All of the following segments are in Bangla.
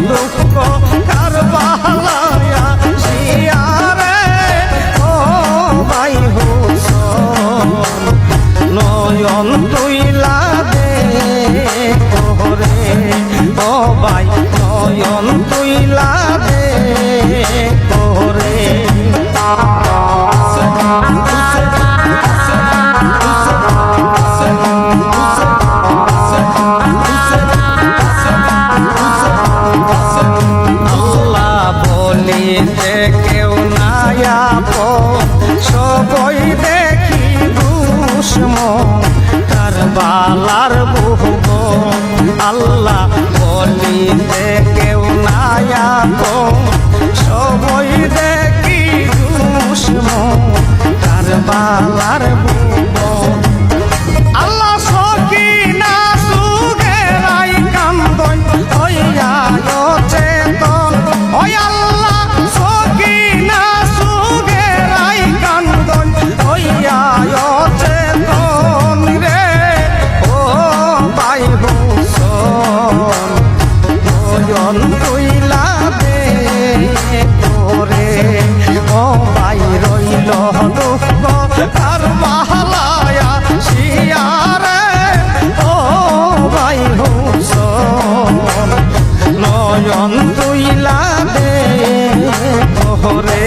দুঃখ কারবালায়া শিয়ারে ও ভাই হুসেন নয়ন তুইলা দে করে ও ভাই নয়ন তুইলা দে করে কেউ নায়াবো সবই দেখি দুশ্মন কারবালার বহুব আল্লাহ বলিতে কেউ নায়াবো সবই দেখি দুশ্মন কারবালার বহুব আল্লাহ সকিনা সুগেরাই কান্দন হইয়া চেতন ওই আল্লাহ সকিনা সুগেরাই কান্দন হইয়া চেতন রে ও ভাই হুসেন নয়ন তুইলা দে করে ও ভাই রইল দুঃখ কারবালায়া শিয়ারে ও ভাই হুসেন নয়ন তুইলা দে করে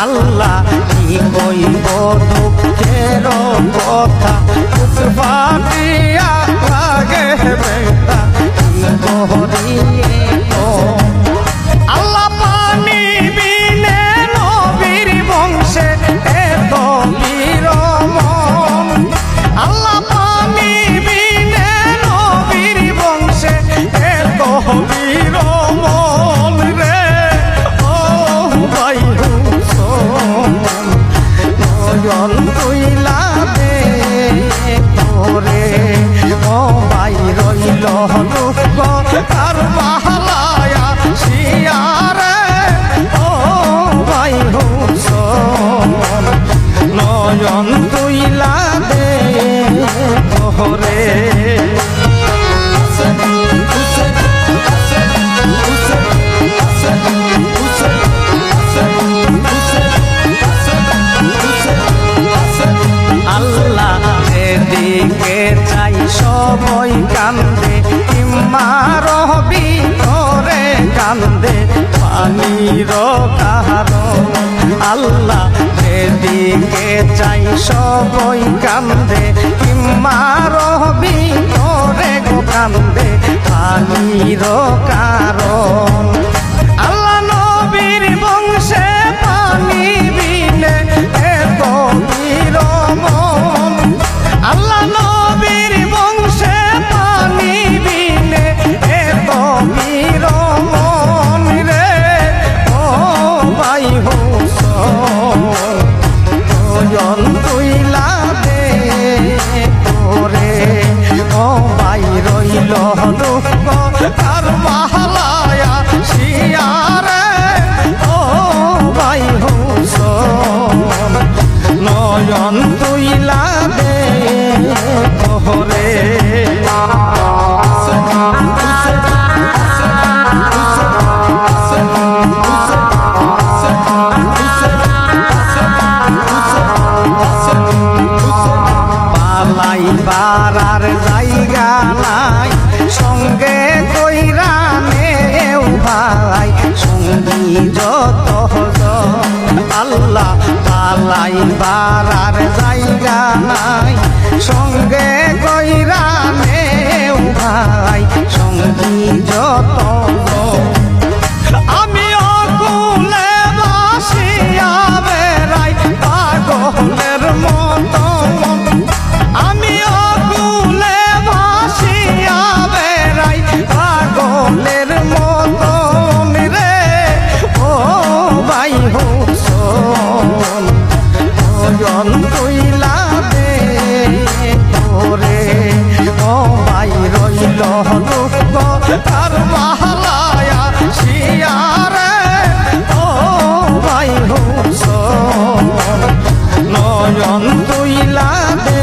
আল্লাহ কি কইব দুঃখের কথা ফাটিয়া লাগে বেটা কি করিয়ে আল্লাহ পানি বিনে নবীর বংশে এত বিরমন আল্লাহ পানি বিনে নবীর বংশে এত বিরমন রে নয়ন তুইলা দে করে ও ভাই রইল দুঃখ কারবালায়া শিয়ারে ও ভাই হুসেন নয়ন তুইলা দে করে দিকে চাই সবই কান্দে ইমার ভিতরে কান্দে পানির কারণ আল্লাহ দিকে চাই সবই কান্দে ইমার ভিতরে গো কান্দে পানির কারণ আল্লাহ নবীর বংশে পানি বিনে এত বিরমন আল্লাহ নবীর বংশে পানি বিনে এত বিরমন রে ও ভাই হুসেন নয়ন তুইলা দে করে ও ভাই রইল দুঃখ কারবালায়া শিয়ারে ও ভাই হুসেন নয়ন তুইলা দে করে পালাই বারার জায়গা নাই সঙ্গে কইরা নেও ভাই সঙ্গী যত আল্লাহ পালাই বারার জায়গা নাই সঙ্গে কইরা নেও ভাই সঙ্গী যত আমি অকুলে বাসিয়া বেড়াই পাগলের মতো আমি অকুলে বাসিয়া বেড়াই পাগলের মতো রে ও ভাই হুসেন নয়ন তুই তুইলা দে